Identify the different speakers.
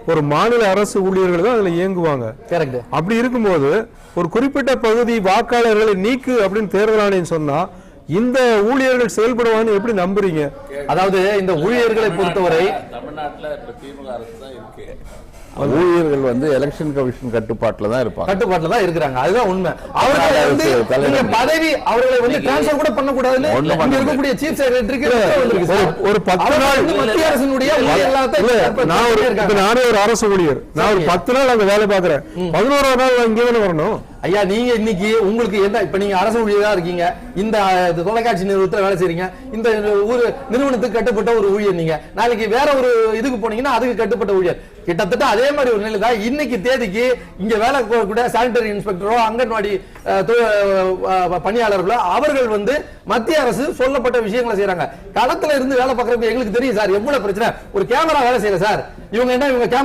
Speaker 1: ஒரு மாநில அரசு ஊழியர்கள் தான் அதுல இயங்குவாங்க. அப்படி இருக்கும்போது ஒரு குறிப்பிட்ட பகுதி வாக்காளர்களை நீக்கு அப்படின்னு தேர்தல் ஆணையம் சொன்னா இந்த ஊழியர்கள் செயல்படுவான்னு எப்படி நம்புறீங்க?
Speaker 2: அதாவது இந்த ஊழியர்களை பொறுத்தவரை
Speaker 3: தமிழ்நாட்டில் இப்ப திமுக அரசு தான் இருக்கு.
Speaker 4: ஊழியர்கள் வந்து எலெக்ஷன் கமிஷன் கட்டுப்பாட்டுல தான்
Speaker 2: இருக்கிறாங்க. அதுதான் உண்மை. அவர்களை வந்து பதவி அவர்களை வந்து டிரான்ஸ்ஃபர் கூட பண்ண கூடாதுன்னு இருக்கக்கூடிய சீஃப் செக்ரட்டரிக்கு
Speaker 1: ஒரு 10 நாள்
Speaker 2: மத்திய அரசினுடைய
Speaker 1: நானே ஒரு அரசு ஊழியர், நான் ஒரு 10 நாள் அங்க வேலை பார்க்கிறேன், 11ஆவது நாள் இங்கே தானே வரணும்.
Speaker 2: ஐயா நீங்க இன்னைக்கு உங்களுக்கு என்ன, இப்ப நீங்க அரசு ஊழியரா இருக்கீங்க, இந்த தொலைக்காட்சி நிறுவனத்துல வேலை செய்றீங்க, இந்த ஒரு நிறுவனத்துக்கு கட்டுப்பட்ட ஒரு ஊழியர், நீங்க நாளைக்கு வேற ஒரு இதுக்கு போனீங்கன்னா அதுக்கு கட்டுப்பட்ட ஊழியர். கிட்டத்தட்ட அதே மாதிரி ஒரு நிலை தான் இன்னைக்கு தேதிக்கு இங்க வேலை கூட சானிட்டரி இன்ஸ்பெக்டரோ அங்கன்வாடி பணியாளர்களோ அவர்கள் வந்து மத்திய அரசு சொல்லப்பட்ட விஷயங்களை செய்யறாங்க. களத்துல இருந்து வேலை பார்க்கறப்ப எங்களுக்கு தெரியும் சார் எவ்வளவு பிரச்சனை. ஒரு கேமரா வேலை செய்யல சார், இவங்க என்ன இவங்க கேமரா